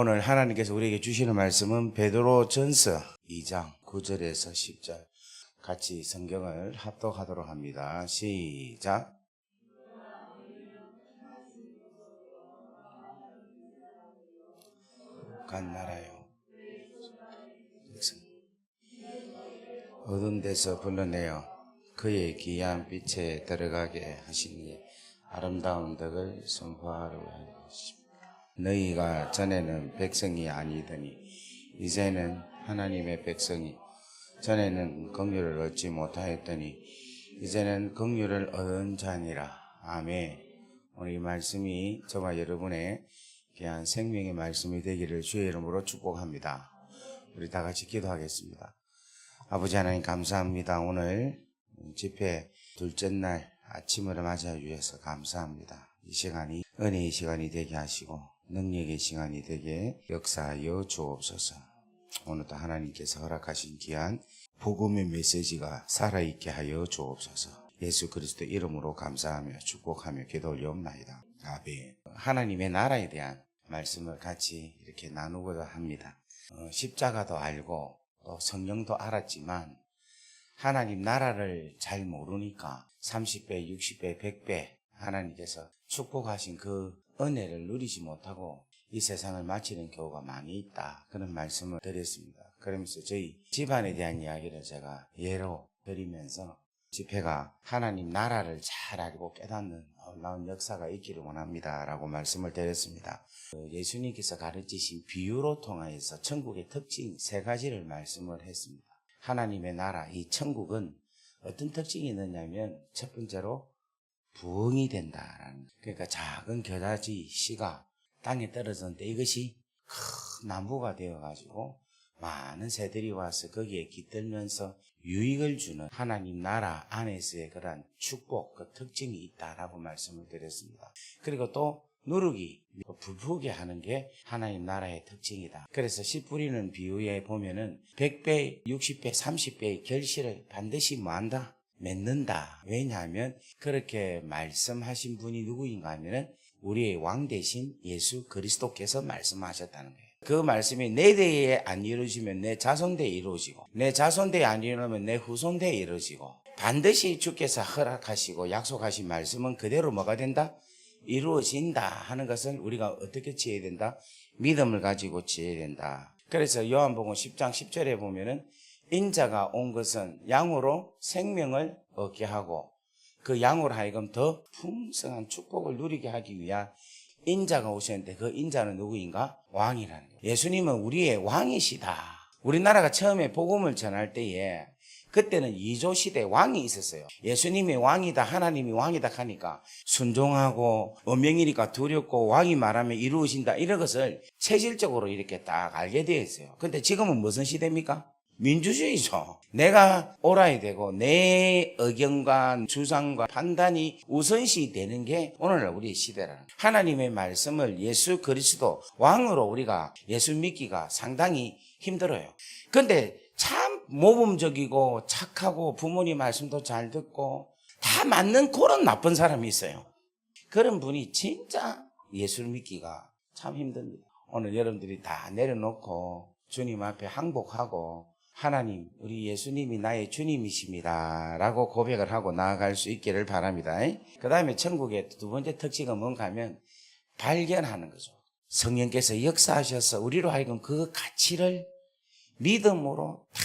오늘 하나님께서 우리에게 주시는 말씀은 베드로전서 2장 9절에서 10절 같이 성경을 합독하도록 합니다. 시작. 간 나라요 어두운 데서 불러내어 그의 귀한 빛에 들어가게 하시니 아름다운 덕을 선포하려 하십니다. 너희가 전에는 백성이 아니더니 이제는 하나님의 백성이, 전에는 긍휼을 얻지 못하였더니 이제는 긍휼을 얻은 자니라. 아멘. 오늘 이 말씀이 저와 여러분의 귀한 생명의 말씀이 되기를 주의 이름으로 축복합니다. 우리 다 같이 기도하겠습니다. 아버지 하나님 감사합니다. 오늘 집회 둘째 날 아침을 맞이해 주셔서 감사합니다. 이 시간이 은혜의 시간이 되게 하시고 능력의 시간이 되게 역사하여 주옵소서. 오늘도 하나님께서 허락하신 귀한 복음의 메시지가 살아있게 하여 주옵소서. 예수 그리스도 이름으로 감사하며 축복하며 기도 올려옵나이다. 아멘. 하나님의 나라에 대한 말씀을 같이 이렇게 나누고자 합니다. 십자가도 알고 또 성령도 알았지만 하나님 나라를 잘 모르니까 30배, 60배, 100배 하나님께서 축복하신 그 은혜를 누리지 못하고 이 세상을 마치는 경우가 많이 있다. 그런 말씀을 드렸습니다. 그러면서 저희 집안에 대한 이야기를 제가 예로 드리면서 집회가 하나님 나라를 잘 알고 깨닫는 놀라운 역사가 있기를 원합니다 라고 말씀을 드렸습니다. 예수님께서 가르치신 비유로 통하여서 천국의 특징 3가지를 말씀을 했습니다. 하나님의 나라, 이 천국은 어떤 특징이 있느냐면 첫 번째로 부흥이 된다라는 거예요. 그러니까 작은 겨자지 씨가 땅에 떨어졌는데 이것이 큰 나무가 되어가지고 많은 새들이 와서 거기에 깃들면서 유익을 주는 하나님 나라 안에서의 그런 축복, 그 특징이 있다라고 말씀을 드렸습니다. 그리고 또 누룩이 부풀게 하는 게 하나님 나라의 특징이다. 그래서 씨 뿌리는 비유에 보면은 100배, 60배, 30배의 결실을 반드시 뭐한다? 맺는다. 왜냐하면 그렇게 말씀하신 분이 누구인가 하면은 우리의 왕 대신 예수 그리스도께서 말씀하셨다는 거예요. 그 말씀이 내 대에 안 이루어지면 내 자손대에 이루어지고, 내 자손대에 안 이루어지면 내 후손대에 이루어지고, 반드시 주께서 허락하시고 약속하신 말씀은 그대로 뭐가 된다? 이루어진다 하는 것을 우리가 어떻게 지어야 된다? 믿음을 가지고 지어야 된다. 그래서 요한복음 10장 10절에 보면은 인자가 온 것은 양으로 생명을 얻게 하고 그 양으로 하여금 더 풍성한 축복을 누리게 하기 위한 인자가 오셨는데 그 인자는 누구인가? 왕이라는 거예요. 예수님은 우리의 왕이시다. 우리나라가 처음에 복음을 전할 때에 그때는 이조시대 왕이 있었어요. 예수님이 왕이다, 하나님이 왕이다 하니까 순종하고 엄명이니까 두렵고 왕이 말하면 이루어진다 이런 것을 체질적으로 이렇게 딱 알게 되어 있어요. 근데 지금은 무슨 시대입니까? 민주주의죠. 내가 옳아야 되고 내 의견과 주장과 판단이 우선시 되는 게 오늘날 우리의 시대라는 거예요. 하나님의 말씀을 예수 그리스도 왕으로 우리가 예수 믿기가 상당히 힘들어요. 근데 참 모범적이고 착하고 부모님 말씀도 잘 듣고 다 맞는 그런 나쁜 사람이 있어요. 그런 분이 진짜 예수를 믿기가 참 힘듭니다. 오늘 여러분들이 다 내려놓고 주님 앞에 항복하고 하나님, 우리 예수님이 나의 주님이십니다 라고 고백을 하고 나아갈 수 있기를 바랍니다. 그 다음에 천국의 두 번째 특징은 뭔가 하면 발견하는 거죠. 성령께서 역사하셔서 우리로 하여금 그 가치를 믿음으로 다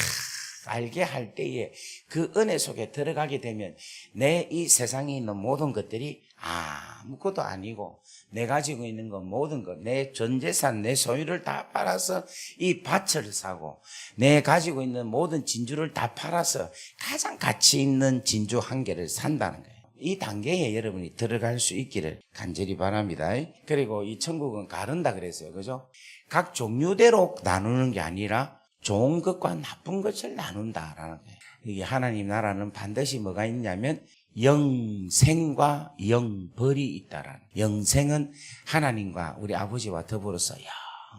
알게 할 때에 그 은혜 속에 들어가게 되면 내 이 세상에 있는 모든 것들이 아무것도 아니고 내 가지고 있는 것 모든 것, 내 전 재산, 내 소유를 다 팔아서 이 밭을 사고 내 가지고 있는 모든 진주를 다 팔아서 가장 가치 있는 진주 한 개를 산다는 거예요. 이 단계에 여러분이 들어갈 수 있기를 간절히 바랍니다. 그리고 이 천국은 가른다 그랬어요. 그죠? 각 종류대로 나누는 게 아니라 좋은 것과 나쁜 것을 나눈다라는 거예요. 이게 하나님 나라는 반드시 뭐가 있냐면 영생과 영벌이 있다라는 거예요. 영생은 하나님과 우리 아버지와 더불어서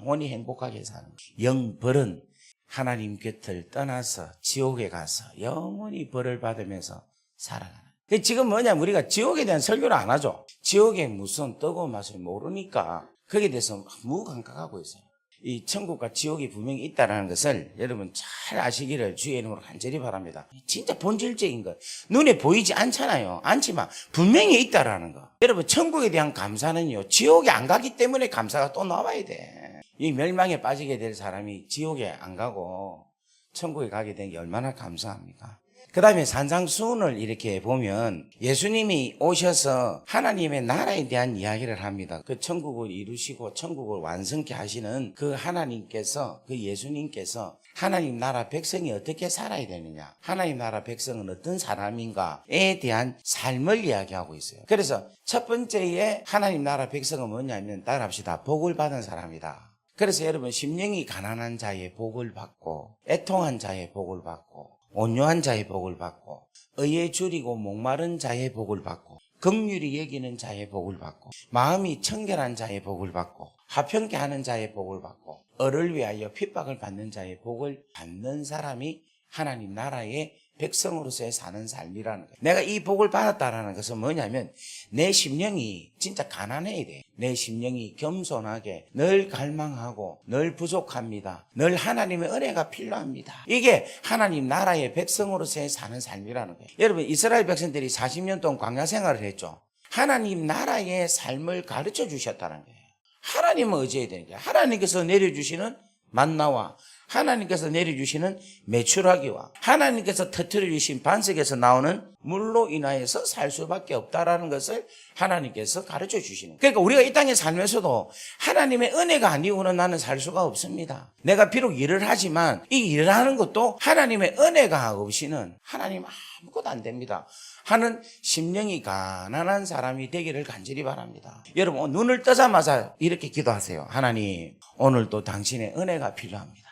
영원히 행복하게 사는 거예요. 영벌은 하나님 곁을 떠나서 지옥에 가서 영원히 벌을 받으면서 살아가는 거예요. 지금 뭐냐면 우리가 지옥에 대한 설교를 안 하죠. 지옥에 무슨 뜨거운 맛을 모르니까 거기에 대해서 무감각하고 있어요. 이 천국과 지옥이 분명히 있다는 것을 여러분 잘 아시기를 주의 이름으로 간절히 바랍니다. 진짜 본질적인 것. 눈에 보이지 않잖아요. 않지만 분명히 있다라는 거. 여러분 천국에 대한 감사는요, 지옥에 안 가기 때문에 감사가 또 나와야 돼. 이 멸망에 빠지게 될 사람이 지옥에 안 가고 천국에 가게 된 게 얼마나 감사합니까? 그 다음에 산상수훈을 이렇게 보면 예수님이 오셔서 하나님의 나라에 대한 이야기를 합니다. 그 천국을 이루시고 천국을 완성케 하시는 그 하나님께서, 그 예수님께서 하나님 나라 백성이 어떻게 살아야 되느냐, 하나님 나라 백성은 어떤 사람인가에 대한 삶을 이야기하고 있어요. 그래서 첫 번째에 하나님 나라 백성은 뭐냐면, 따라합시다. 복을 받은 사람이다. 그래서 여러분 심령이 가난한 자의 복을 받고, 애통한 자의 복을 받고, 온유한 자의 복을 받고, 의에 줄이고 목마른 자의 복을 받고, 긍휼히 여기는 자의 복을 받고, 마음이 청결한 자의 복을 받고, 화평케 하는 자의 복을 받고, 을을 위하여 핍박을 받는 자의 복을 받는 사람이 하나님 나라의 백성으로서의 사는 삶이라는 거예요. 내가 이 복을 받았다라는 것은 뭐냐면 내 심령이 진짜 가난해야 돼. 내 심령이 겸손하게 늘 갈망하고 늘 부족합니다. 늘 하나님의 은혜가 필요합니다. 이게 하나님 나라의 백성으로서의 사는 삶이라는 거예요. 여러분, 이스라엘 백성들이 40년 동안 광야 생활을 했죠. 하나님 나라의 삶을 가르쳐 주셨다는 거예요. 하나님을 의지해야 되는 거예요. 하나님께서 내려주시는 만나와 하나님께서 내려주시는 메추라기와 하나님께서 터뜨려 주신 반석에서 나오는 물로 인하여서 살 수밖에 없다라는 것을 하나님께서 가르쳐 주시는 거예요. 그러니까 우리가 이 땅에 살면서도 하나님의 은혜가 아니고는 나는 살 수가 없습니다. 내가 비록 일을 하지만 이 일을 하는 것도 하나님의 은혜가 없이는 하나님 아무것도 안 됩니다 하는 심령이 가난한 사람이 되기를 간절히 바랍니다. 여러분, 눈을 뜨자마자 이렇게 기도하세요. 하나님, 오늘도 당신의 은혜가 필요합니다.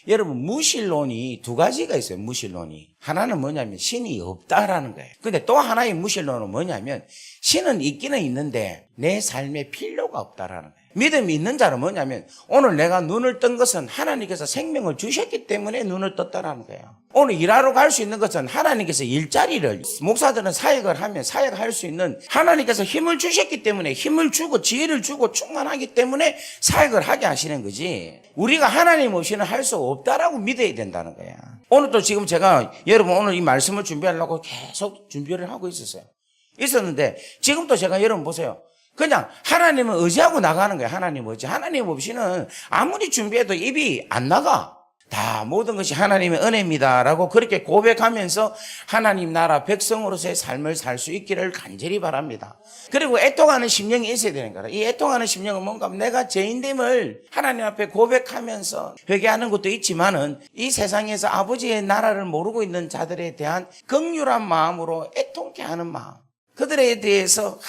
여러분, 무신론이 두 가지가 있어요. 무신론이 하나는 뭐냐면 신이 없다라는 거예요. 근데 또 하나의 무신론은 뭐냐면 신은 있기는 있는데 내 삶에 필요가 없다라는 거예요. 믿음이 있는 자는 뭐냐면 오늘 내가 눈을 뜬 것은 하나님께서 생명을 주셨기 때문에 눈을 떴다라는 거예요. 오늘 일하러 갈 수 있는 것은 하나님께서 일자리를, 목사들은 사역을 하면 사역할 수 있는 하나님께서 힘을 주셨기 때문에 힘을 주고 지혜를 주고 충만하기 때문에 사역을 하게 하시는 거지, 우리가 하나님 없이는 할 수 없다라고 믿어야 된다는 거야. 오늘 또 지금 제가 여러분 오늘 이 말씀을 준비하려고 계속 준비를 하고 있었는데 지금 또 제가 여러분 보세요. 그냥 하나님을 의지하고 나가는 거예요. 하나님 의지. 하나님 없이는 아무리 준비해도 입이 안 나가. 다 모든 것이 하나님의 은혜입니다라고 그렇게 고백하면서 하나님 나라 백성으로서의 삶을 살 수 있기를 간절히 바랍니다. 그리고 애통하는 심령이 있어야 되는 거라. 이 애통하는 심령은 뭔가 내가 죄인됨을 하나님 앞에 고백하면서 회개하는 것도 있지만은 이 세상에서 아버지의 나라를 모르고 있는 자들에 대한 긍휼한 마음으로 애통케 하는 마음, 그들에 대해서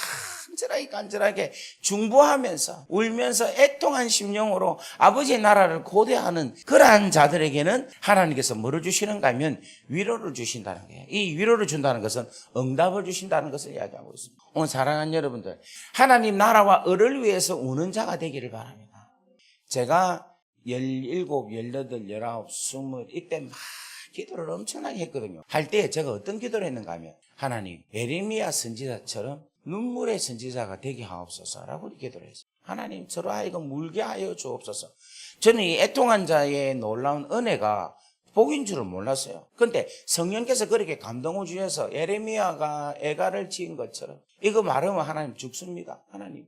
간절하게 중보하면서 울면서 애통한 심령으로 아버지의 나라를 고대하는 그러한 자들에게는 하나님께서 뭐를 주시는가 하면 위로를 주신다는 거예요. 이 위로를 준다는 것은 응답을 주신다는 것을 이야기하고 있습니다. 오늘 사랑하는 여러분들, 하나님 나라와 을을 위해서 우는 자가 되기를 바랍니다. 제가 17, 18, 19, 20 이때 막 기도를 엄청나게 했거든요. 할 때 제가 어떤 기도를 했는가 하면 하나님, 예레미야 선지자처럼 눈물의 선지자가 되게 하옵소서라고 기도를 했어요. 하나님, 저로 하여금 울게 하여 주옵소서. 저는 이 애통한 자의 놀라운 은혜가 복인 줄은 몰랐어요. 그런데 성령께서 그렇게 감동을 주셔서 예레미야가 애가를 지은 것처럼 이거 말하면 하나님 죽습니다. 하나님,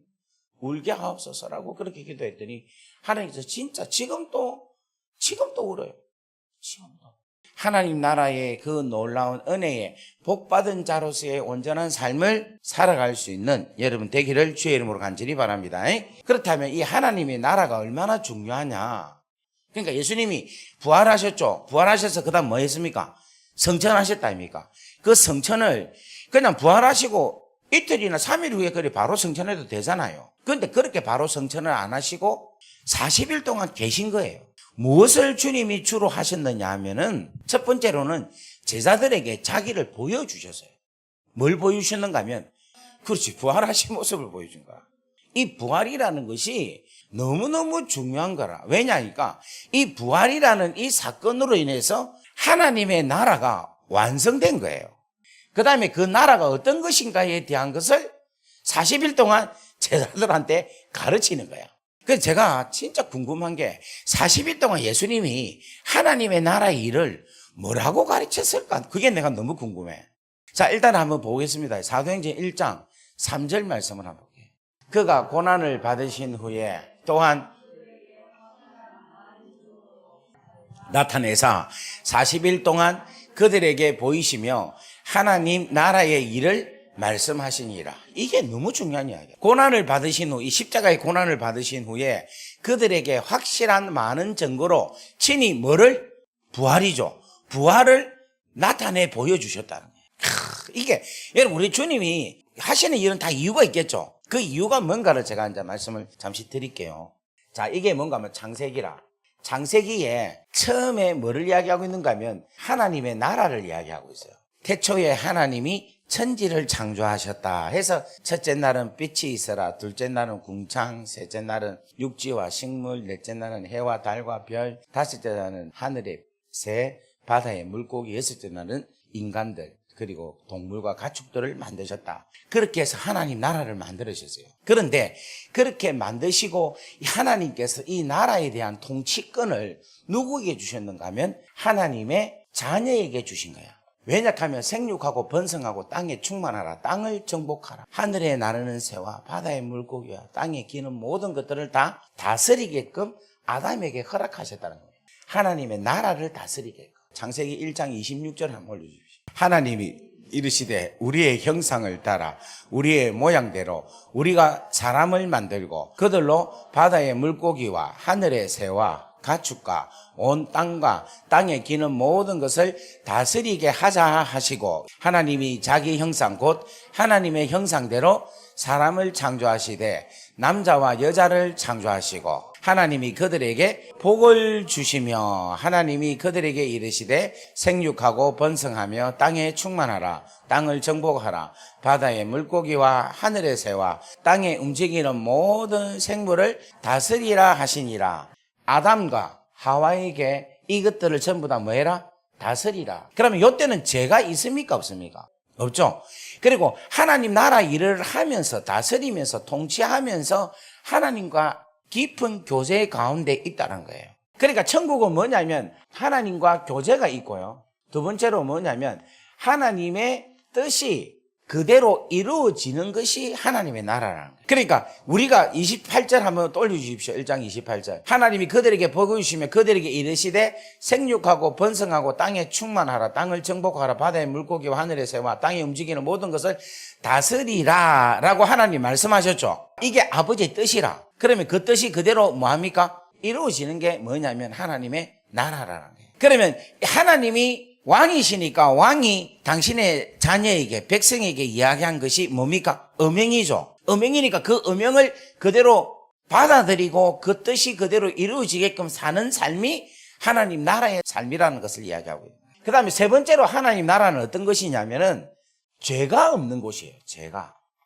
울게 하옵소서라고 그렇게 기도했더니 하나님께서 진짜 지금도 울어요. 지금도. 하나님 나라의 그 놀라운 은혜에 복받은 자로서의 온전한 삶을 살아갈 수 있는 여러분 되기를 주의 이름으로 간절히 바랍니다. 그렇다면 이 하나님의 나라가 얼마나 중요하냐. 그러니까 예수님이 부활하셨죠. 부활하셔서 그 다음 뭐 했습니까? 성천하셨다 아닙니까? 그 성천을 그냥 부활하시고 이틀이나 3일 후에 그래 바로 성천해도 되잖아요. 그런데 그렇게 바로 성천을 안 하시고 40일 동안 계신 거예요. 무엇을 주님이 주로 하셨느냐 하면은 첫 번째로는 제자들에게 자기를 보여주셨어요. 뭘 보여주셨는가 하면 그렇지, 부활하신 모습을 보여준 거야. 이 부활이라는 것이 너무너무 중요한 거라. 왜냐니까 이 부활이라는 이 사건으로 인해서 하나님의 나라가 완성된 거예요. 그 다음에 그 나라가 어떤 것인가에 대한 것을 40일 동안 제자들한테 가르치는 거야. 그래서 제가 진짜 궁금한 게 40일 동안 예수님이 하나님의 나라의 일을 뭐라고 가르쳤을까? 그게 내가 너무 궁금해. 자, 일단 한번 보겠습니다. 사도행전 1장 3절 말씀을 한번 볼게요. 그가 고난을 받으신 후에 또한 나타내사 40일 동안 그들에게 보이시며 하나님 나라의 일을 말씀하시니라. 이게 너무 중요한 이야기예요. 고난을 받으신 후, 이 십자가의 고난을 받으신 후에 그들에게 확실한 많은 증거로 친히 뭐를? 부활이죠. 부활을 나타내 보여주셨다는 거예요. 이게 여러분, 우리 주님이 하시는 일은 다 이유가 있겠죠. 그 이유가 뭔가를 제가 이제 말씀을 잠시 드릴게요. 자, 이게 뭔가 하면 창세기라. 창세기에 처음에 뭐를 이야기하고 있는가 하면 하나님의 나라를 이야기하고 있어요. 태초에 하나님이 천지를 창조하셨다 해서 첫째 날은 빛이 있어라, 둘째 날은 궁창, 셋째 날은 육지와 식물, 넷째 날은 해와 달과 별, 다섯째 날은 하늘의 새, 바다의 물고기, 여섯째 날은 인간들, 그리고 동물과 가축들을 만드셨다. 그렇게 해서 하나님 나라를 만들으셨어요. 그런데 그렇게 만드시고 하나님께서 이 나라에 대한 통치권을 누구에게 주셨는가 하면 하나님의 자녀에게 주신 거야. 왜냐하면 생육하고 번성하고 땅에 충만하라, 땅을 정복하라, 하늘에 나르는 새와 바다의 물고기와 땅에 기는 모든 것들을 다 다스리게끔 아담에게 허락하셨다는 거예요. 하나님의 나라를 다스리게끔. 창세기 1장 26절 한번 올려주십시오. 하나님이 이르시되 우리의 형상을 따라 우리의 모양대로 우리가 사람을 만들고 그들로 바다의 물고기와 하늘의 새와 가축과 온 땅과 땅에 기는 모든 것을 다스리게 하자 하시고, 하나님이 자기 형상 곧 하나님의 형상대로 사람을 창조하시되 남자와 여자를 창조하시고 하나님이 그들에게 복을 주시며 하나님이 그들에게 이르시되 생육하고 번성하며 땅에 충만하라, 땅을 정복하라, 바다의 물고기와 하늘의 새와 땅에 움직이는 모든 생물을 다스리라 하시니라. 아담과 하와에게 이것들을 전부 다 뭐해라? 다스리라. 그러면 이때는 죄가 있습니까? 없습니까? 없죠. 그리고 하나님 나라 일을 하면서 다스리면서 통치하면서 하나님과 깊은 교제 가운데 있다는 거예요. 그러니까 천국은 뭐냐면 하나님과 교제가 있고요. 두 번째로 뭐냐면 하나님의 뜻이 그대로 이루어지는 것이 하나님의 나라라는 거예요. 그러니까 우리가 28절 한번 또 올려주십시오. 1장 28절. 하나님이 그들에게 복을 주시며 그들에게 이르시되 생육하고 번성하고 땅에 충만하라, 땅을 정복하라, 바다의 물고기와 하늘의 새와 땅에 움직이는 모든 것을 다스리라 라고 하나님 말씀하셨죠. 이게 아버지의 뜻이라. 그러면 그 뜻이 그대로 뭐합니까? 이루어지는 게 뭐냐면 하나님의 나라라는 거예요. 그러면 하나님이 왕이시니까 왕이 당신의 자녀에게, 백성에게 이야기한 것이 뭡니까? 음행이죠. 음행이니까 그 음행을 그대로 받아들이고 그 뜻이 그대로 이루어지게끔 사는 삶이 하나님 나라의 삶이라는 것을 이야기하고 있습니다. 그 다음에 세 번째로 하나님 나라는 어떤 것이냐면은 죄가 없는 곳이에요.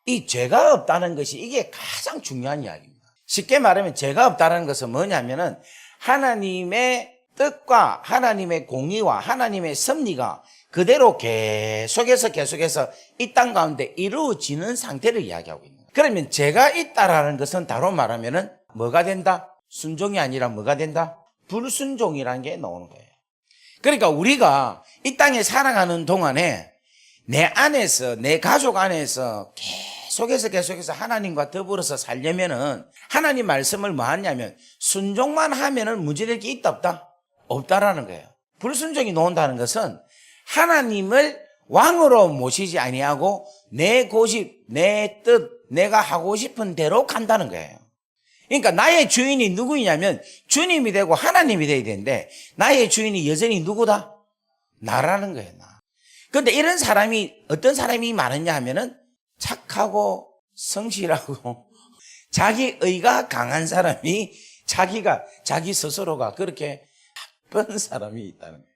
이 죄가 없다는 것이 이게 가장 중요한 이야기입니다. 쉽게 말하면 죄가 없다는 것은 뭐냐면은 하나님의 뜻과 하나님의 공의와 하나님의 섭리가 그대로 계속해서 이 땅 가운데 이루어지는 상태를 이야기하고 있는 거예요. 그러면 죄가 있다라는 것은 다로 말하면은 뭐가 된다? 순종이 아니라 뭐가 된다? 불순종이라는 게 나오는 거예요. 그러니까 우리가 이 땅에 살아가는 동안에 내 안에서, 내 가족 안에서 계속해서 하나님과 더불어서 살려면은 하나님 말씀을 뭐 하냐면 순종만 하면은 문제될 게 있다 없다? 없다라는 거예요. 불순종이 나온다는 것은 하나님을 왕으로 모시지 아니하고 내 고집, 내 뜻, 내가 하고 싶은 대로 간다는 거예요. 그러니까 나의 주인이 누구냐면 주님이 되고 하나님이 돼야 되는데 나의 주인이 여전히 누구다? 나라는 거예요. 나. 그런데 이런 사람이 어떤 사람이 많으냐 하면은 착하고 성실하고 자기의가 강한 사람이 자기 스스로가 그렇게 나쁜 사람이 있다는 거예요.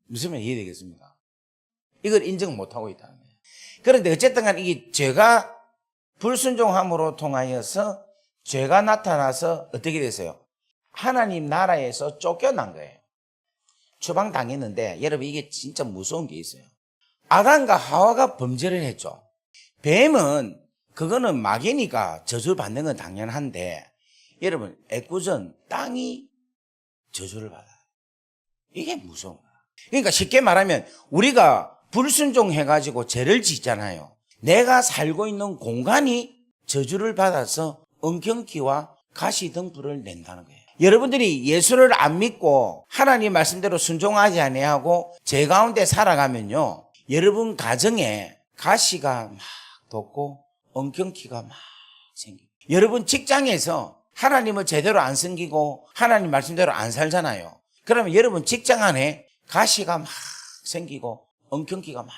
무슨 말 이해되겠습니까? 이걸 인정 못하고 있다는 거예요. 그런데 어쨌든 간에 이게 죄가 불순종함으로 통하여서 죄가 나타나서 어떻게 됐어요? 하나님 나라에서 쫓겨난 거예요. 추방당했는데 여러분 이게 진짜 무서운 게 있어요. 아담과 하와가 범죄를 했죠. 뱀은 그거는 마귀니까 저주를 받는 건 당연한데 여러분, 애꿎은 땅이 저주를 받아요. 이게 무서운 거야. 그러니까 쉽게 말하면 우리가 불순종해가지고 죄를 짓잖아요. 내가 살고 있는 공간이 저주를 받아서 엉겅퀴와 가시덤불을 낸다는 거예요. 여러분들이 예수를 안 믿고 하나님 말씀대로 순종하지 아니하고 죄 가운데 살아가면요, 여러분 가정에 가시가 막 돋고 엉겅퀴가 막 생겨요. 여러분 직장에서 하나님을 제대로 안 섬기고 하나님 말씀대로 안 살잖아요. 그러면 여러분 직장 안에 가시가 막 생기고 엉겅퀴가 막,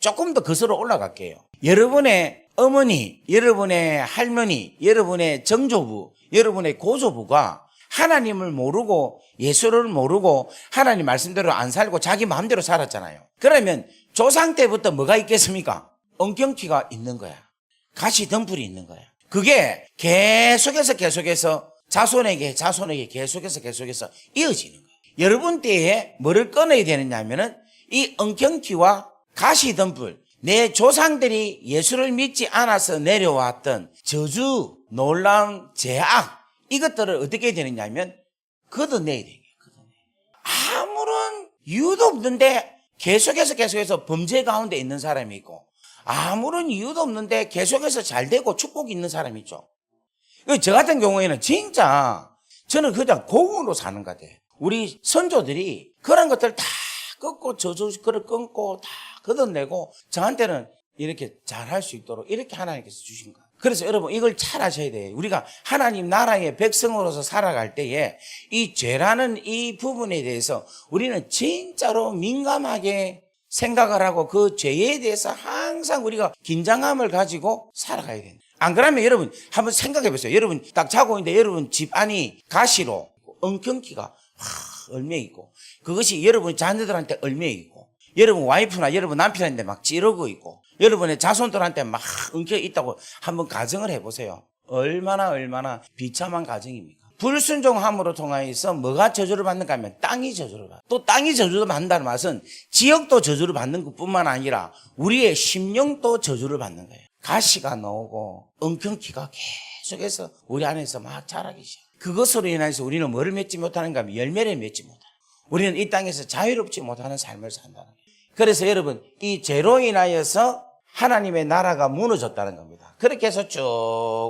조금 더 거슬러 올라갈게요. 여러분의 어머니, 여러분의 할머니, 여러분의 정조부, 여러분의 고조부가 하나님을 모르고 예수를 모르고 하나님 말씀대로 안 살고 자기 마음대로 살았잖아요. 그러면 조상 때부터 뭐가 있겠습니까? 엉겅퀴가 있는 거야. 가시덤불이 있는 거야. 그게 계속해서 자손에게 계속해서 이어지는 거예요. 여러분 때에 뭐를 꺼내야 되느냐 하면은 이 엉겅퀴와 가시덤불, 내 조상들이 예수를 믿지 않아서 내려왔던 저주, 놀라운 죄악, 이것들을 어떻게 해야 되느냐 하면 걷어내야 돼요. 아무런 이유도 없는데 계속해서 범죄 가운데 있는 사람이 있고, 아무런 이유도 없는데 계속해서 잘 되고 축복이 있는 사람이 있죠. 저 같은 경우에는 진짜 저는 그냥 공으로 사는 것 같아요. 우리 선조들이 그런 것들 다 끊고 저주를 끊고 다 걷어내고 저한테는 이렇게 잘할 수 있도록 이렇게 하나님께서 주신 거예요. 그래서 여러분 이걸 잘 아셔야 돼요. 우리가 하나님 나라의 백성으로서 살아갈 때에 이 죄라는 이 부분에 대해서 우리는 진짜로 민감하게 생각을 하고 그 죄에 대해서 항상 우리가 긴장감을 가지고 살아가야 됩니다. 안 그러면 여러분 한번 생각해 보세요. 여러분 딱 자고 있는데 여러분 집 안이 가시로 엉겅퀴가 얼매 있고, 그것이 여러분 자녀들한테 얼매 있고, 여러분 와이프나 여러분 남편한테 막 찌르고 있고, 여러분의 자손들한테 막 엉켜 있다고 한번 가정을 해보세요. 얼마나 비참한 가정입니까? 불순종함으로 통하여서 뭐가 저주를 받는가 하면 땅이 저주를 받아요. 또 땅이 저주를 받는다는 말은 지역도 저주를 받는 것뿐만 아니라 우리의 심령도 저주를 받는 거예요. 가시가 나오고 엉겅퀴가 계속해서 우리 안에서 막 자라기 시작해요. 그것으로 인해서 우리는 뭐를 맺지 못하는가 하면 열매를 맺지 못해요. 우리는 이 땅에서 자유롭지 못하는 삶을 산다는 거예요. 그래서 여러분 이 죄로 인하여서 하나님의 나라가 무너졌다는 겁니다. 그렇게 해서 쭉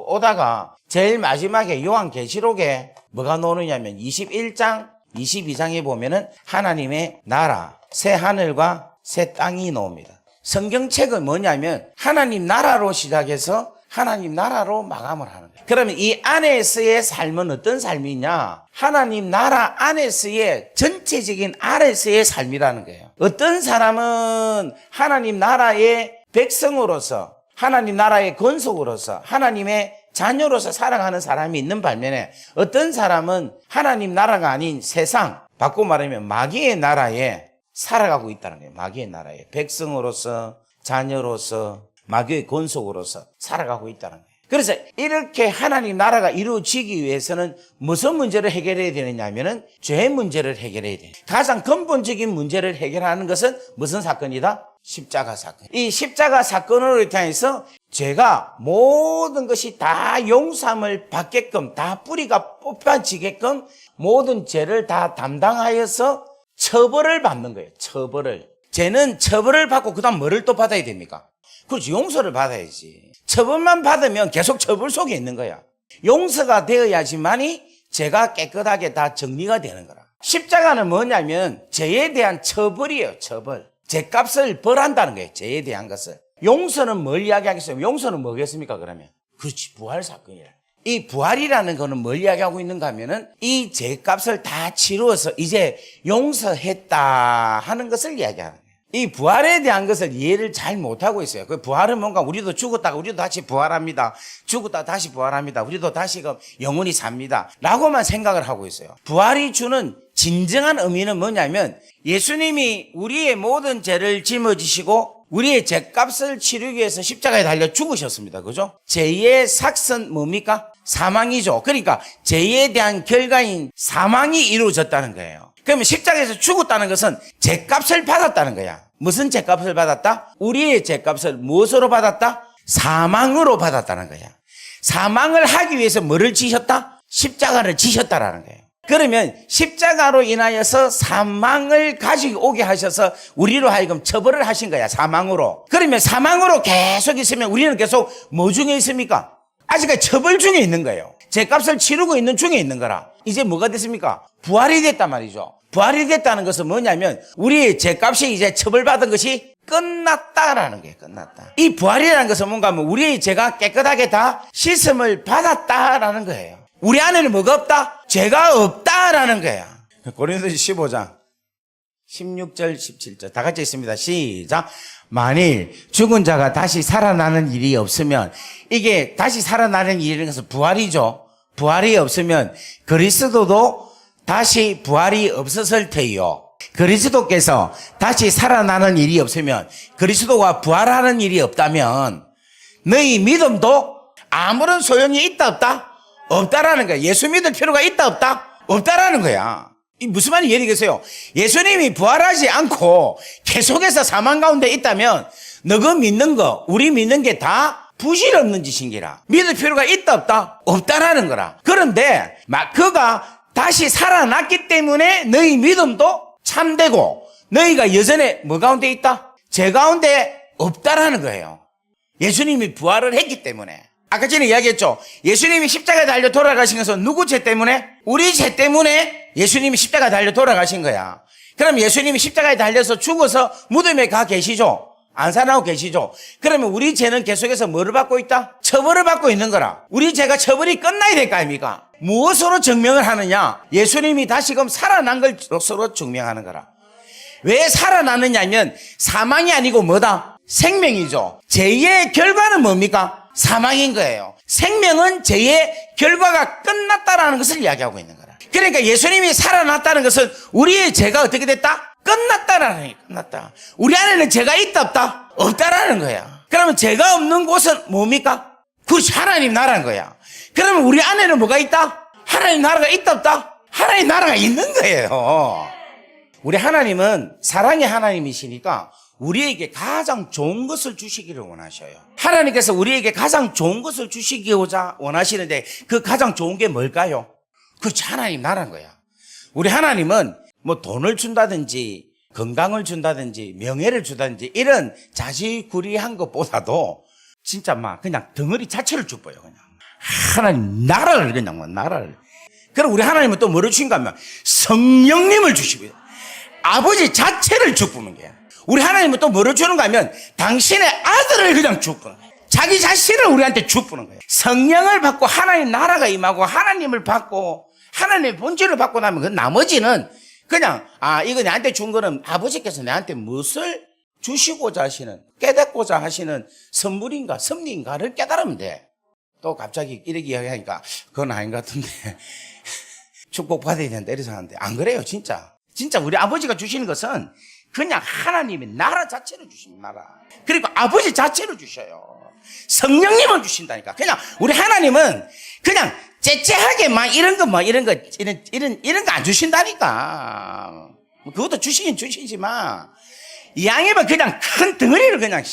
오다가 제일 마지막에 요한계시록에 뭐가 나오느냐면 21장 22장에 보면은 하나님의 나라, 새 하늘과 새 땅이 나옵니다. 성경책은 뭐냐면 하나님 나라로 시작해서 하나님 나라로 마감을 하는 거예요. 그러면 이 안에서의 삶은 어떤 삶이냐? 하나님 나라 안에서의 전체적인 안에서의 삶이라는 거예요. 어떤 사람은 하나님 나라의 백성으로서, 하나님 나라의 권속으로서, 하나님의 자녀로서 살아가는 사람이 있는 반면에 어떤 사람은 하나님 나라가 아닌 세상, 바꿔 말하면 마귀의 나라에 살아가고 있다는 거예요. 마귀의 나라에 백성으로서, 자녀로서, 마귀의 권속으로서 살아가고 있다는 거예요. 그래서 이렇게 하나님 나라가 이루어지기 위해서는 무슨 문제를 해결해야 되느냐 하면은 죄 문제를 해결해야 돼요. 가장 근본적인 문제를 해결하는 것은 무슨 사건이다? 십자가 사건. 이 십자가 사건으로 인해서 죄가 모든 것이 다 용서함을 받게끔, 다 뿌리가 뽑아지게끔 모든 죄를 다 담당하여서 처벌을 받는 거예요. 처벌을. 죄는 처벌을 받고 그 다음 뭐를 또 받아야 됩니까? 그렇지, 용서를 받아야지. 처벌만 받으면 계속 처벌 속에 있는 거야. 용서가 되어야지만이 죄가 깨끗하게 다 정리가 되는 거라. 십자가는 뭐냐면 죄에 대한 처벌이에요. 처벌. 죄값을 벌한다는 거예요. 죄에 대한 것을. 용서는 뭘 이야기하겠어요? 용서는 뭐겠습니까 그러면? 그렇지, 부활 사건이라. 이 부활이라는 거는 뭘 이야기하고 있는가 하면은 이 죄값을 다 치루어서 이제 용서했다 하는 것을 이야기하는 거예요. 이 부활에 대한 것을 이해를 잘 못하고 있어요. 그 부활은 뭔가 우리도 죽었다가 우리도 다시 부활합니다. 죽었다 다시 부활합니다. 우리도 다시금 영원히 삽니다. 라고만 생각을 하고 있어요. 부활이 주는 진정한 의미는 뭐냐면 예수님이 우리의 모든 죄를 짊어지시고 우리의 죄값을 치르기 위해서 십자가에 달려 죽으셨습니다. 그죠? 죄의 삭선 뭡니까? 사망이죠. 그러니까 죄에 대한 결과인 사망이 이루어졌다는 거예요. 그러면 십자가에서 죽었다는 것은 죄값을 받았다는 거야. 무슨 죄값을 받았다? 우리의 죄값을 무엇으로 받았다? 사망으로 받았다는 거야. 사망을 하기 위해서 뭐를 지셨다? 십자가를 지셨다라는 거예요. 그러면 십자가로 인하여서 사망을 가지고 오게 하셔서 우리로 하여금 처벌을 하신 거야, 사망으로. 그러면 사망으로 계속 있으면 우리는 계속 뭐 중에 있습니까? 아직까지 처벌 중에 있는 거예요. 죄값을 치르고 있는 중에 있는 거라. 이제 뭐가 됐습니까? 부활이 됐단 말이죠. 부활이 됐다는 것은 뭐냐면 우리의 죄값이 이제 처벌받은 것이 끝났다라는 거예요. 끝났다. 이 부활이라는 것은 뭔가 하면 우리의 죄가 깨끗하게 다 씻음을 받았다라는 거예요. 우리 안에는 뭐가 없다? 죄가 없다라는 거야. 고린도서 15장 16절 17절 다 같이 있습니다. 시작. 만일 죽은 자가 다시 살아나는 일이 없으면, 이게 다시 살아나는 일이라는 것은 부활이죠. 부활이 없으면 그리스도도 다시 부활이 없었을 테요. 그리스도께서 다시 살아나는 일이 없으면, 그리스도가 부활하는 일이 없다면 너희 믿음도 아무런 소용이 있다 없다? 없다라는 거야. 예수 믿을 필요가 있다 없다? 없다라는 거야. 이 무슨 말인지 이해되겠어요? 예수님이 부활하지 않고 계속해서 사망 가운데 있다면 너가 믿는 거, 우리 믿는 게 다 부실 없는 짓인기라. 믿을 필요가 있다 없다? 없다라는 거라. 그런데 막 그가 다시 살아났기 때문에 너희 믿음도 참되고 너희가 여전히 뭐 가운데 있다? 죄 가운데 없다라는 거예요. 예수님이 부활을 했기 때문에. 아까 전에 이야기했죠. 예수님이 십자가에 달려 돌아가신 것은 누구 죄 때문에? 우리 죄 때문에 예수님이 십자가에 달려 돌아가신 거야. 그럼 예수님이 십자가에 달려서 죽어서 무덤에 가 계시죠? 안 살아나고 계시죠? 그러면 우리 죄는 계속해서 뭐를 받고 있다? 처벌을 받고 있는 거라. 우리 죄가 처벌이 끝나야 될 거 아닙니까? 무엇으로 증명을 하느냐? 예수님이 다시금 살아난 것으로 증명하는 거라. 왜 살아나느냐 하면 사망이 아니고 뭐다? 생명이죠. 죄의 결과는 뭡니까? 사망인 거예요. 생명은 죄의 결과가 끝났다라는 것을 이야기하고 있는 거라. 그러니까 예수님이 살아났다는 것은 우리의 죄가 어떻게 됐다? 끝났다라는 거예요. 끝났다. 우리 안에는 죄가 있다 없다? 없다라는 거야. 그러면 죄가 없는 곳은 뭡니까? 그것이 하나님 나라인 거야. 그러면 우리 안에는 뭐가 있다? 하나님 나라가 있다 없다? 하나님 나라가 있는 거예요. 우리 하나님은 사랑의 하나님이시니까 우리에게 가장 좋은 것을 주시기를 원하셔요. 하나님께서 우리에게 가장 좋은 것을 주시기고자 원하시는데 그 가장 좋은 게 뭘까요? 그렇지, 하나님 나라인 거야. 우리 하나님은 뭐 돈을 준다든지 건강을 준다든지 명예를 준다든지 이런 자지구리한 것보다도 진짜 막 그냥 덩어리 자체를 주어요. 그냥 하나님 나라를, 그냥 뭐 나라를. 그럼 우리 하나님은 또 뭐를 주신가 하면 성령님을 주시고요. 아버지 자체를 주는 거야. 우리 하나님은 또 뭐를 주는가 하면 당신의 아들을 그냥 주는 거야. 자기 자신을 우리한테 주는 거예요. 성령을 받고 하나님 나라가 임하고 하나님을 받고 하나님의 본질을 받고 나면 그 나머지는 그냥 이거 나한테 준 거는 아버지께서 나한테 무엇을 주시고자 하시는, 깨닫고자 하시는 선물인가 섭리인가를 깨달으면 돼. 또 갑자기 이렇게 이야기하니까 그건 아닌 것 같은데 축복받아야 된다 이래서 하는데 안 그래요. 진짜 우리 아버지가 주시는 것은 그냥 하나님의 나라 자체를 주십니다. 나라. 그리고 아버지 자체를 주셔요. 성령님을 주신다니까. 그냥 우리 하나님은 그냥 째째하게 막 이런 거 안 주신다니까. 그것도 주시긴 주시지만 양이면 그냥 큰 덩어리를 그냥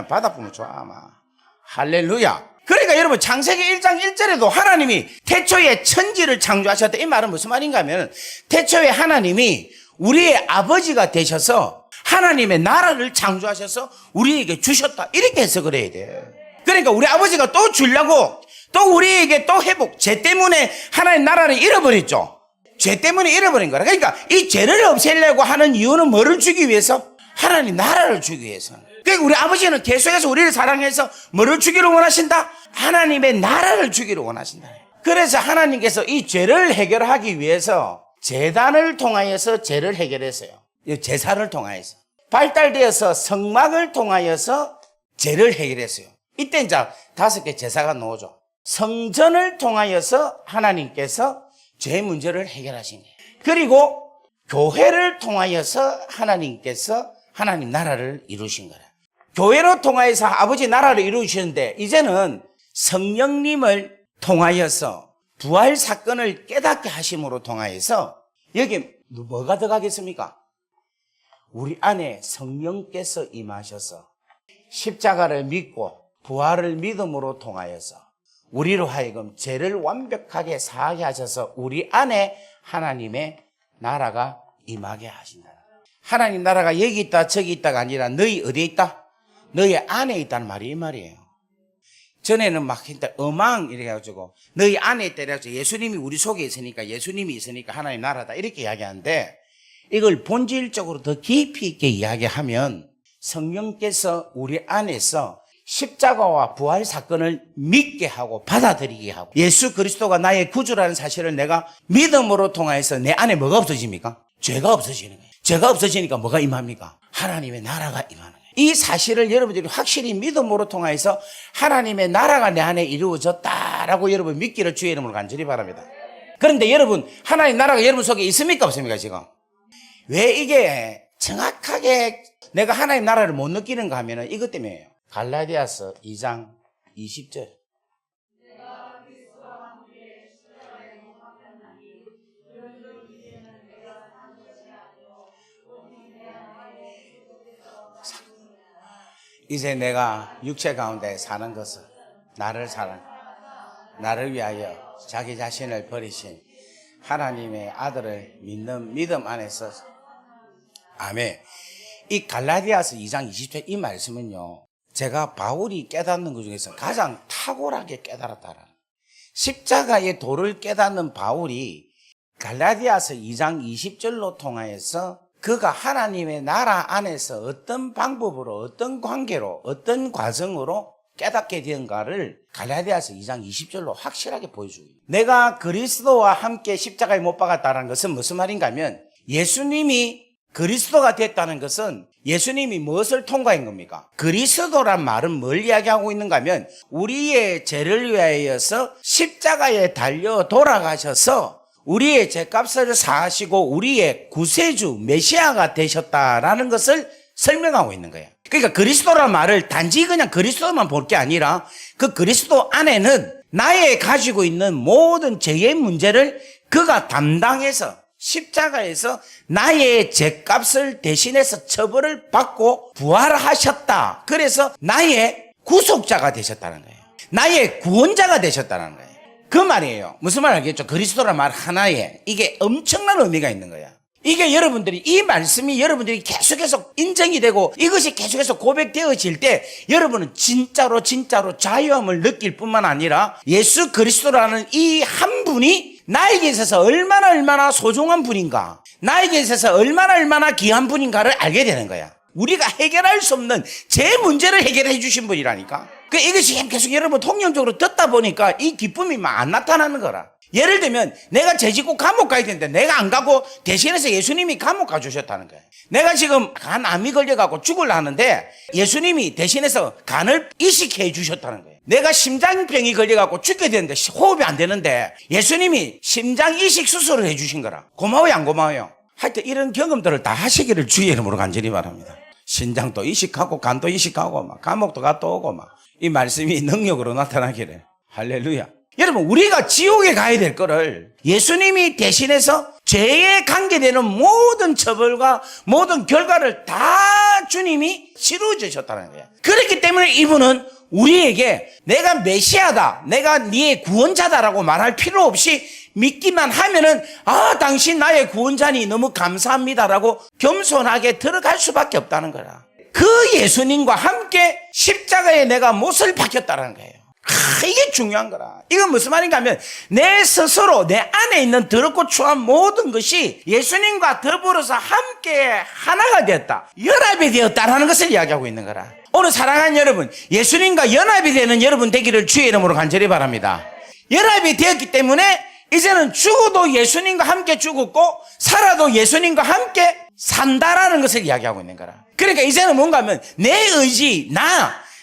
받아보면 좋아. 막. 할렐루야. 그러니까 여러분 창세기 1장 1절에도 하나님이 태초에 천지를 창조하셨다. 이 말은 무슨 말인가 하면 태초에 하나님이 우리의 아버지가 되셔서 하나님의 나라를 창조하셔서 우리에게 주셨다. 이렇게 해석을 해야 돼. 그러니까 우리 아버지가 또 주려고 또 우리에게 또 회복. 죄 때문에 하나님 나라를 잃어버렸죠. 죄 때문에 잃어버린 거라. 그러니까 이 죄를 없애려고 하는 이유는 뭐를 주기 위해서? 하나님 나라를 주기 위해서. 그러니까 우리 아버지는 계속해서 우리를 사랑해서 뭐를 주기를 원하신다? 하나님의 나라를 주기를 원하신다. 그래서 하나님께서 이 죄를 해결하기 위해서 제단을 통하여서 죄를 해결했어요. 제사를 통하여서. 발달되어서 성막을 통하여서 죄를 해결했어요. 이때 이제 5개 제사가 나오죠. 성전을 통하여서 하나님께서 죄 문제를 해결하신 거예요. 그리고 교회를 통하여서 하나님께서 하나님 나라를 이루신 거예요. 교회로 통하여서 아버지 나라를 이루시는데 이제는 성령님을 통하여서 부활 사건을 깨닫게 하심으로 통하여서 여기 뭐가 들어가겠습니까? 우리 안에 성령께서 임하셔서 십자가를 믿고 부활을 믿음으로 통하여서 우리로 하여금 죄를 완벽하게 사하게 하셔서 우리 안에 하나님의 나라가 임하게 하신다. 하나님 나라가 여기 있다 저기 있다가 아니라 너희 어디에 있다? 너희 안에 있다는 말이 이 말이에요. 전에는 막 어망 이래가지고 너희 안에 있다 이래가지고 예수님이 우리 속에 있으니까 예수님이 있으니까 하나님 나라다 이렇게 이야기하는데, 이걸 본질적으로 더 깊이 있게 이야기하면 성령께서 우리 안에서 십자가와 부활 사건을 믿게 하고 받아들이게 하고, 예수 그리스도가 나의 구주라는 사실을 내가 믿음으로 통하여서 내 안에 뭐가 없어집니까? 죄가 없어지는 거예요. 죄가 없어지니까 뭐가 임합니까? 하나님의 나라가 임하는 거예요. 이 사실을 여러분들이 확실히 믿음으로 통하여서 하나님의 나라가 내 안에 이루어졌다라고 여러분 믿기를 주의 이름으로 간절히 바랍니다. 그런데 여러분, 하나님 나라가 여러분 속에 있습니까 없습니까 지금? 왜 이게 정확하게 내가 하나님 나라를 못 느끼는가 하면은 이것 때문에요. 갈라디아서 2장 20절. 이제 내가 육체 가운데 사는 것은 나를 위하여 자기 자신을 버리신 하나님의 아들을 믿는 믿음 안에서. 아멘. 이 갈라디아서 2장 20절 이 말씀은요, 제가 바울이 깨닫는 것 중에서 가장 탁월하게 깨달았다라는, 십자가의 도를 깨닫는 바울이 갈라디아서 2장 20절로 통하여서 그가 하나님의 나라 안에서 어떤 방법으로, 어떤 관계로, 어떤 과정으로 깨닫게 된가를 갈라디아서 2장 20절로 확실하게 보여주고, 내가 그리스도와 함께 십자가에 못 박았다는 것은 무슨 말인가 하면, 예수님이 그리스도가 됐다는 것은 예수님이 무엇을 통과한 겁니까? 그리스도란 말은 뭘 이야기하고 있는가 하면, 우리의 죄를 위하여서 십자가에 달려 돌아가셔서 우리의 죄값을 사하시고 우리의 구세주 메시아가 되셨다라는 것을 설명하고 있는 거예요. 그러니까 그리스도란 말을 단지 그냥 그리스도만 볼 게 아니라 그 그리스도 안에는 나의 가지고 있는 모든 죄의 문제를 그가 담당해서 십자가에서 나의 죄값을 대신해서 처벌을 받고 부활하셨다. 그래서 나의 구속자가 되셨다는 거예요. 나의 구원자가 되셨다는 거예요. 그 말이에요. 무슨 말 알겠죠? 그리스도란 말 하나에 이게 엄청난 의미가 있는 거야. 이게 여러분들이, 이 말씀이 여러분들이 계속해서 인정이 되고 이것이 계속해서 고백되어질 때 여러분은 진짜로 자유함을 느낄 뿐만 아니라 예수 그리스도라는 이 한 분이 나에게 있어서 얼마나 소중한 분인가, 나에게 있어서 얼마나 귀한 분인가를 알게 되는 거야. 우리가 해결할 수 없는 제 문제를 해결해 주신 분이라니까. 이것이 계속 여러분 통념적으로 듣다 보니까 이 기쁨이 막 안 나타나는 거라. 예를 들면 내가 죄 짓고 감옥 가야 되는데 내가 안 가고 대신해서 예수님이 감옥 가주셨다는 거예요. 내가 지금 간암이 걸려가고 죽으려 하는데 예수님이 대신해서 간을 이식해 주셨다는 거예요. 내가 심장병이 걸려가고 죽게 되는데 호흡이 안 되는데 예수님이 심장 이식 수술을 해 주신 거라. 고마워요 안 고마워요? 하여튼 이런 경험들을 다 하시기를 주의 이름으로 간절히 바랍니다. 신장도 이식하고 간도 이식하고 막 감옥도 갔다 오고 막 이 말씀이 능력으로 나타나기를. 할렐루야. 여러분, 우리가 지옥에 가야 될 거를 예수님이 대신해서 죄에 관계되는 모든 처벌과 모든 결과를 다 주님이 치루어 주셨다는 거예요. 그렇기 때문에 이분은 우리에게 내가 메시아다, 내가 네의 구원자다라고 말할 필요 없이 믿기만 하면은 당신 나의 구원자니 너무 감사합니다라고 겸손하게 들어갈 수밖에 없다는 거라. 그 예수님과 함께 십자가에 내가 못을 박혔다는 거예요. 이게 중요한 거라. 이건 무슨 말인가 하면 내 스스로 내 안에 있는 더럽고 추한 모든 것이 예수님과 더불어서 함께 하나가 되었다, 연합이 되었다라는 것을 이야기하고 있는 거라. 오늘 사랑하는 여러분, 예수님과 연합이 되는 여러분 되기를 주의 이름으로 간절히 바랍니다. 연합이 되었기 때문에 이제는 죽어도 예수님과 함께 죽었고 살아도 예수님과 함께 산다라는 것을 이야기하고 있는 거라. 그러니까 이제는 뭔가 하면 내 의지,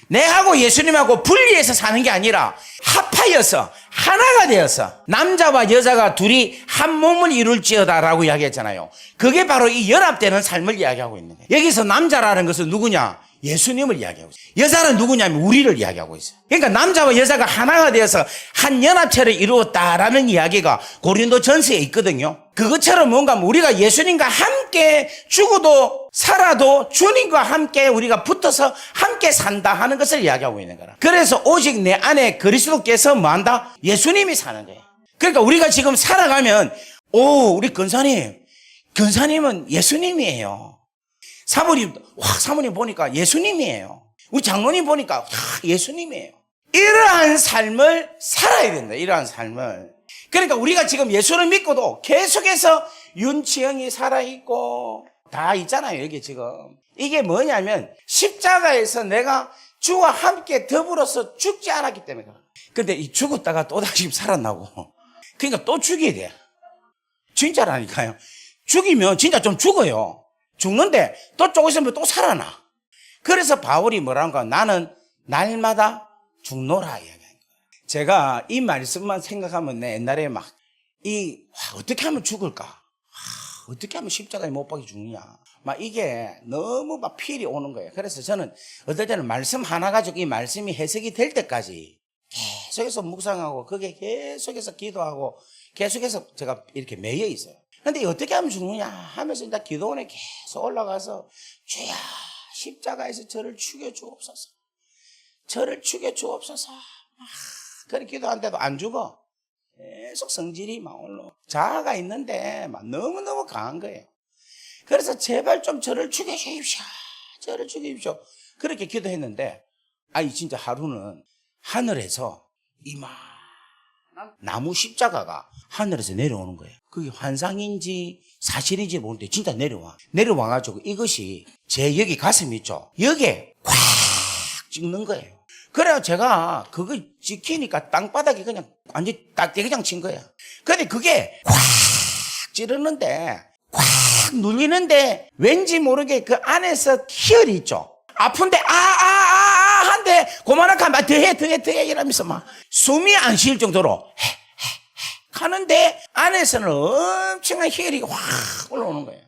내하고 예수님하고 분리해서 사는 게 아니라 합하여서 하나가 되어서 남자와 여자가 둘이 한 몸을 이룰지어다라고 이야기했잖아요. 그게 바로 이 연합되는 삶을 이야기하고 있는 거예요. 여기서 남자라는 것은 누구냐? 예수님을 이야기하고 있어요. 여자는 누구냐면 우리를 이야기하고 있어요. 그러니까 남자와 여자가 하나가 되어서 한 연합체를 이루었다라는 이야기가 고린도 전서에 있거든요. 그것처럼 뭔가 우리가 예수님과 함께 죽어도 살아도 주님과 함께 우리가 붙어서 함께 산다 하는 것을 이야기하고 있는 거라. 그래서 오직 내 안에 그리스도께서 뭐한다? 예수님이 사는 거예요. 그러니까 우리가 지금 살아가면 우리 근사님은 예수님이에요. 사모님 보니까 예수님이에요. 우리 장로님 보니까 예수님이에요. 이러한 삶을 살아야 된다. 이러한 삶을. 그러니까 우리가 지금 예수를 믿고도 계속해서 윤치영이 살아있고 다 있잖아요. 여기 지금. 이게 뭐냐면 십자가에서 내가 주와 함께 더불어서 죽지 않았기 때문에 그래요. 근데 이 죽었다가 또다시 살아나고 그러니까 또 죽여야 돼. 진짜라니까요. 죽이면 진짜 좀 죽어요. 죽는데 또 조금 있으면 또 살아나. 그래서 바울이 뭐라는가? 나는 날마다 죽노라 이야기하는 거예요. 제가 이 말씀만 생각하면 내 옛날에 어떻게 하면 죽을까? 어떻게 하면 십자가에 못 박혀 죽느냐? 이게 너무 필이 오는 거예요. 그래서 저는 어떨 때는 말씀 하나 가지고 이 말씀이 해석이 될 때까지 계속해서 묵상하고 그게 계속해서 기도하고 계속해서 제가 이렇게 매여 있어요. 근데 어떻게 하면 죽느냐 하면서 이제 기도원에 계속 올라가서 주야 십자가에서 저를 죽여주옵소서. 저를 죽여주옵소서. 그렇게 기도하는데도 안 죽어. 계속 성질이 올라. 자아가 있는데 너무너무 강한 거예요. 그래서 제발 좀 저를 죽여주십시오. 저를 죽여주십시오. 그렇게 기도했는데 진짜 하루는 하늘에서 이만한 나무 십자가가 하늘에서 내려오는 거예요. 그게 환상인지 사실인지 모르는데 진짜 내려와가지고 이것이 제 여기 가슴 있죠. 여기에 콱 찍는 거예요. 그래서 제가 그거 지키니까 땅바닥에 그냥 완전 딱대기장 친 거예요. 근데 그게 콱 찌르는데 콱 눌리는데 왠지 모르게 그 안에서 희열이 있죠. 아픈데 한데 고만하게 하면 더해 이러면서 숨이 안 쉴 정도로 하는데 안에서는 엄청난 희열이 확 올라오는 거예요.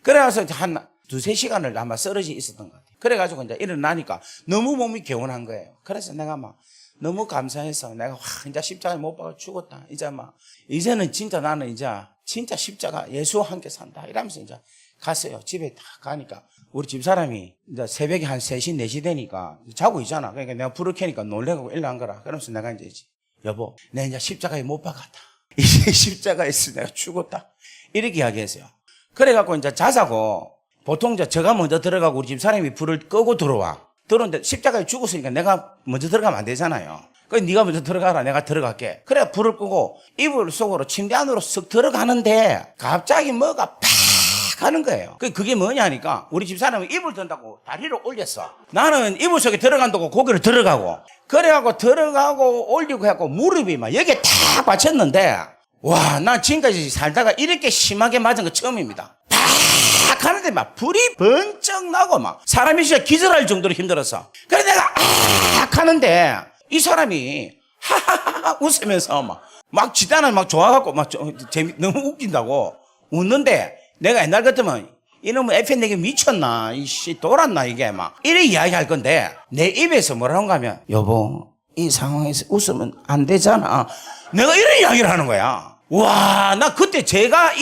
그래서 한 2-3시간을 아마 쓰러져 있었던 것 같아요. 그래가지고 이제 일어나니까 너무 몸이 개운한 거예요. 그래서 내가 너무 감사해서 내가 이제 십자가에 못 박아 죽었다. 이제는 진짜 나는 진짜 십자가 예수와 함께 산다. 이러면서 이제 갔어요. 집에 딱 가니까 우리 집사람이 이제 새벽에 한 3시, 4시 되니까 자고 있잖아. 그러니까 내가 불을 켜니까 놀래고 일어난 거라. 그러면서 내가 여보, 내가 이제 십자가에 못 박았다. 이제 십자가에서 내가 죽었다. 이렇게 이야기했어요. 그래갖고 이제 자자고 보통 제가 먼저 들어가고 우리 집사람이 불을 끄고 들어오는데 십자가에 죽었으니까 내가 먼저 들어가면 안 되잖아요. 그래서 네가 먼저 들어가라. 내가 들어갈게. 그래 불을 끄고 이불 속으로 침대 안으로 쓱 들어가는데 갑자기 뭐가 팍 하는 거예요. 그게 뭐냐니까 우리 집사람은 이불 든다고 다리를 올렸어. 나는 이불 속에 들어간다고 고개를 들어가고 그래갖고 들어가고 올리고 해갖고 무릎이 여기에 탁 받쳤는데 와, 나 지금까지 살다가 이렇게 심하게 맞은 거 처음입니다. 팍 하는데 불이 번쩍 나고 사람이 진짜 기절할 정도로 힘들었어. 그래서 내가 하는데 이 사람이 하하하 웃으면서 지단을 좋아갖고 너무 웃긴다고 웃는데 내가 옛날 같으면 이놈의 에펜에게 미쳤나 돌았나 이게 이래 이야기할 건데 내 입에서 뭐라고 하면 여보 이 상황에서 웃으면 안 되잖아. 내가 이런 이야기를 하는 거야. 와, 나 그때 제가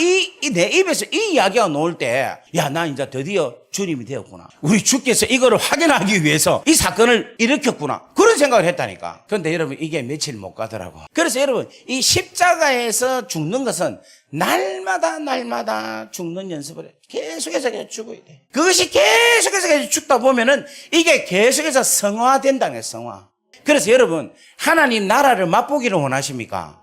내 입에서 이 이야기가 나올 때, 야, 나 이제 드디어 주님이 되었구나. 우리 주께서 이거를 확인하기 위해서 이 사건을 일으켰구나. 그런 생각을 했다니까. 그런데 여러분, 이게 며칠 못 가더라고. 그래서 여러분, 이 십자가에서 죽는 것은 날마다 죽는 연습을 해. 계속해서 죽어야 돼. 그것이 계속해서 죽다 보면은 이게 계속해서 성화된다네, 성화. 그래서 여러분, 하나님 나라를 맛보기를 원하십니까?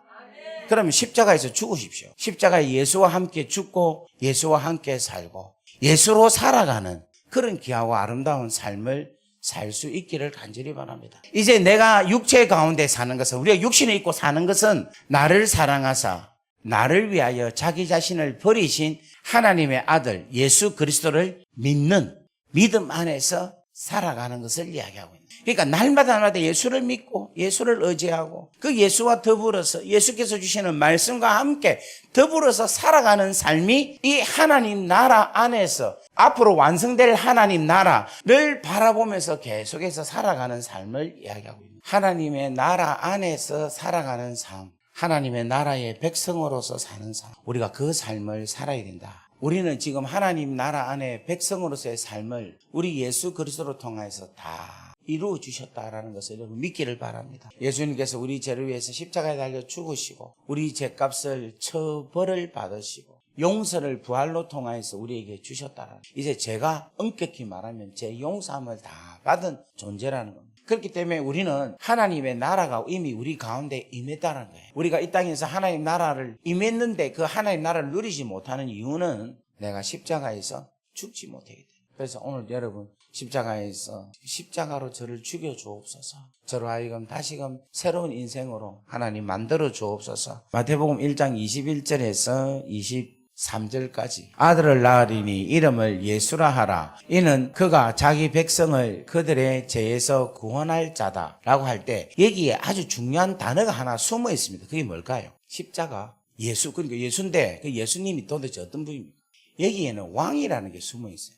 그러면 십자가에서 죽으십시오. 십자가에 예수와 함께 죽고 예수와 함께 살고 예수로 살아가는 그런 귀하고 아름다운 삶을 살 수 있기를 간절히 바랍니다. 이제 내가 육체 가운데 사는 것은 우리가 육신을 입고 사는 것은 나를 사랑하사 나를 위하여 자기 자신을 버리신 하나님의 아들 예수 그리스도를 믿는 믿음 안에서 살아가는 것을 이야기하고 있는 거예요. 그러니까 날마다 예수를 믿고 예수를 의지하고 그 예수와 더불어서 예수께서 주시는 말씀과 함께 더불어서 살아가는 삶이 이 하나님 나라 안에서 앞으로 완성될 하나님 나라를 바라보면서 계속해서 살아가는 삶을 이야기하고 있는 거예요. 하나님의 나라 안에서 살아가는 삶, 하나님의 나라의 백성으로서 사는 삶, 우리가 그 삶을 살아야 된다. 우리는 지금 하나님 나라 안에 백성으로서의 삶을 우리 예수 그리스도로 통해서 다 이루어 주셨다라는 것을 여러분 믿기를 바랍니다. 예수님께서 우리 죄를 위해서 십자가에 달려 죽으시고 우리 죄값을 처벌을 받으시고 용서를 부활로 통하여서 우리에게 주셨다라는, 이제 제가 엄격히 말하면 제 용서함을 다 받은 존재라는 겁니다. 그렇기 때문에 우리는 하나님의 나라가 이미 우리 가운데 임했다는 거예요. 우리가 이 땅에서 하나님 나라를 임했는데 그 하나님 나라를 누리지 못하는 이유는 내가 십자가에서 죽지 못하게 돼요. 그래서 오늘 여러분 십자가에서 십자가로 저를 죽여 주옵소서. 저로 하여금 다시금 새로운 인생으로 하나님 만들어 주옵소서. 마태복음 1장 21절에서 23절까지 아들을 낳으리니 이름을 예수라 하라. 이는 그가 자기 백성을 그들의 죄에서 구원할 자다라고 할 때 여기에 아주 중요한 단어가 하나 숨어 있습니다. 그게 뭘까요? 십자가. 예수. 그러니까 예수인데 그 예수님이 도대체 어떤 분입니까? 여기에는 왕이라는 게 숨어 있어요.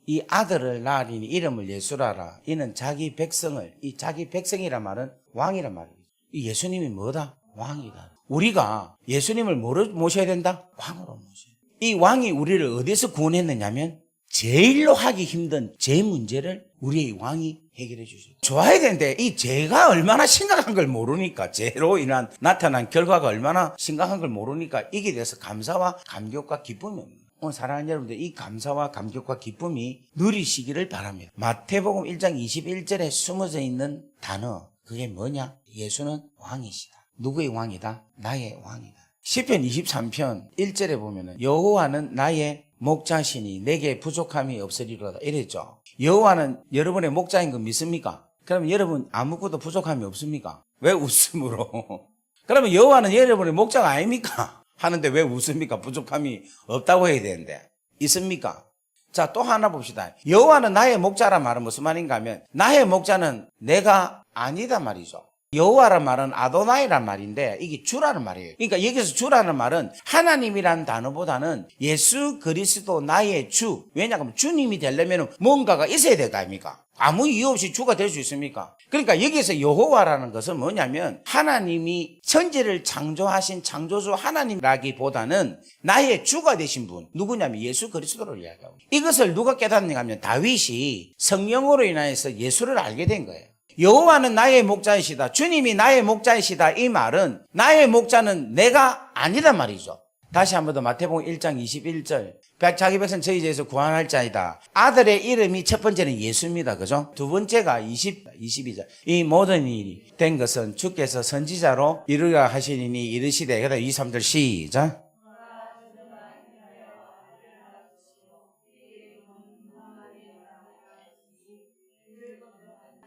이 아들을 낳으리니 이름을 예수라라. 이는 자기 백성을, 이 자기 백성이란 말은 왕이란 말이에요. 이 예수님이 뭐다? 왕이다. 우리가 예수님을 뭐로 모셔야 된다? 왕으로 모셔야 된다. 이 왕이 우리를 어디서 구원했느냐면 제일로 하기 힘든 죄 문제를 우리의 왕이 해결해 주셨다. 좋아야 되는데 이 죄가 얼마나 심각한 걸 모르니까, 죄로 인한 나타난 결과가 얼마나 심각한 걸 모르니까 이게 대해서 감사와 감격과 기쁨이 없는 거예요. 오늘 사랑하는 여러분들, 이 감사와 감격과 기쁨이 누리시기를 바랍니다. 마태복음 1장 21절에 숨어져 있는 단어, 그게 뭐냐? 예수는 왕이시다. 누구의 왕이다? 나의 왕이다. 시편 23편 1절에 보면은 여호와는 나의 목자시니 내게 부족함이 없으리로다 이랬죠. 여호와는 여러분의 목자인 거 믿습니까? 그러면 여러분 아무것도 부족함이 없습니까? 왜 웃음으로? 그러면 여호와는 여러분의 목자가 아닙니까? 하는데 왜 웃습니까? 부족함이 없다고 해야 되는데 있습니까? 자, 또 하나 봅시다. 여호와는 나의 목자란 말은 무슨 말인가 하면 나의 목자는 내가 아니다 말이죠. 여호와란 말은 아도나이란 말인데 이게 주라는 말이에요. 그러니까 여기서 주라는 말은 하나님이라는 단어보다는 예수 그리스도 나의 주. 왜냐하면 주님이 되려면 뭔가가 있어야 될 거 아닙니까? 아무 이유 없이 주가 될 수 있습니까? 그러니까 여기서 여호와라는 것은 뭐냐면 하나님이 천지를 창조하신 창조주 하나님이라기보다는 나의 주가 되신 분, 누구냐면 예수 그리스도를 이야기하고, 이것을 누가 깨닫는가 하면 다윗이 성령으로 인하여서 예수를 알게 된 거예요. 여호와는 나의 목자이시다, 주님이 나의 목자이시다, 이 말은 나의 목자는 내가 아니란 말이죠. 다시 한 번 더 마태복음 1장 21절, 자기 백성 저희 죄에서 구원할 자이다. 아들의 이름이 첫 번째는 예수입니다. 그죠? 두 번째가 22절. 이 모든 일이 된 것은 주께서 선지자로 이루려 하시니 이르시되, 그다음 23절 시작.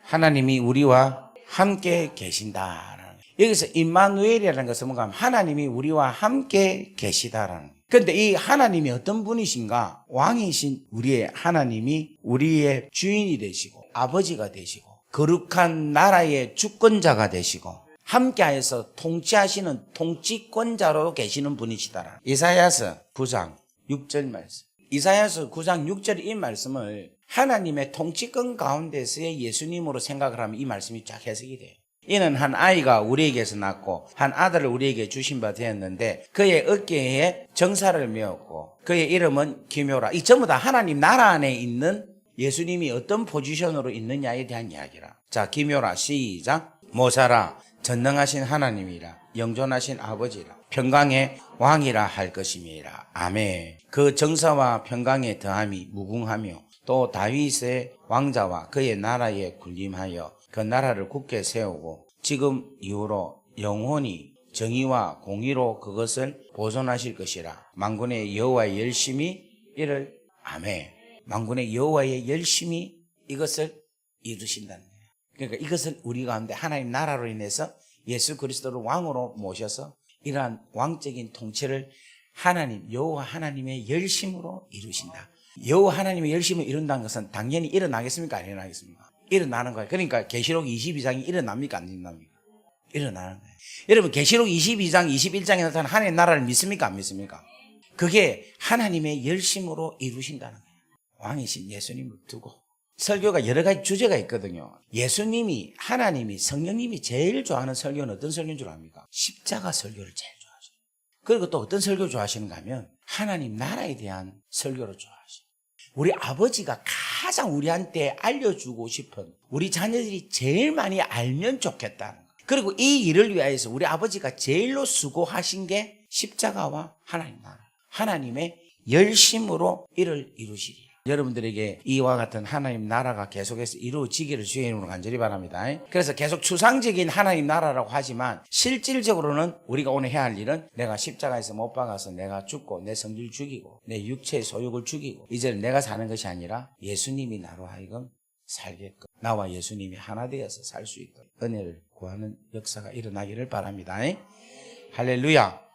하나님이 우리와 함께 계신다. 여기서 임마누엘이라는 것은 뭔가 하면 하나님이 우리와 함께 계시다라는. 그런데 이 하나님이 어떤 분이신가? 왕이신 우리의 하나님이 우리의 주인이 되시고 아버지가 되시고 거룩한 나라의 주권자가 되시고 함께하여서 통치하시는 통치권자로 계시는 분이시다라. 이사야서 9장 6절 말씀. 이사야서 9장 6절 이 말씀을 하나님의 통치권 가운데서의 예수님으로 생각을 하면 이 말씀이 쫙 해석이 돼요. 이는 한 아이가 우리에게서 낳고 한 아들을 우리에게 주신 바 되었는데 그의 어깨에 정사를 메었고 그의 이름은 기묘라. 이 전부 다 하나님 나라 안에 있는 예수님이 어떤 포지션으로 있느냐에 대한 이야기라. 자, 기묘라 시작. 모사라 전능하신 하나님이라 영존하신 아버지라 평강의 왕이라 할 것임이라. 아멘. 그 정사와 평강의 더함이 무궁하며 또 다윗의 왕자와 그의 나라에 군림하여 그 나라를 굳게 세우고 지금 이후로 영원히 정의와 공의로 그것을 보존하실 것이라. 만군의 여호와의 열심히 이를. 아멘. 만군의 여호와의 열심히 이것을 이루신다는 거예요. 그러니까 이것을 우리 가운데 하나님 나라로 인해서 예수 그리스도를 왕으로 모셔서 이러한 왕적인 통치를 하나님 여호와 하나님의 열심으로 이루신다. 여호와 하나님의 열심을 이룬다는 것은 당연히 일어나겠습니까? 안 일어나겠습니까? 일어나는 거예요. 그러니까 계시록 22장이 일어납니까? 안 일어납니까? 일어나는 거예요. 여러분 계시록 22장 21장에 나타난 하나님의 나라를 믿습니까? 안 믿습니까? 그게 하나님의 열심으로 이루신다는 거예요. 왕이신 예수님을 두고. 설교가 여러 가지 주제가 있거든요. 예수님이, 하나님이, 성령님이 제일 좋아하는 설교는 어떤 설교인 줄 압니까? 십자가 설교를 제일 좋아하셔요. 그리고 또 어떤 설교 좋아하시는가 하면 하나님 나라에 대한 설교를 좋아하셔요. 우리 아버지가 가장 우리한테 알려주고 싶은, 우리 자녀들이 제일 많이 알면 좋겠다는 거예요. 그리고 이 일을 위하여서 우리 아버지가 제일로 수고하신 게 십자가와 하나님 나라, 하나님의 열심으로 이를 이루시리라. 여러분들에게 이와 같은 하나님 나라가 계속해서 이루어지기를 주의 이름으로 간절히 바랍니다. 그래서 계속 추상적인 하나님 나라라고 하지만 실질적으로는 우리가 오늘 해야 할 일은 내가 십자가에서 못 박아서 내가 죽고 내 성질 죽이고 내 육체의 소욕을 죽이고 이제는 내가 사는 것이 아니라 예수님이 나로 하여금 살게끔, 나와 예수님이 하나 되어서 살 수 있도록 은혜를 구하는 역사가 일어나기를 바랍니다. 할렐루야.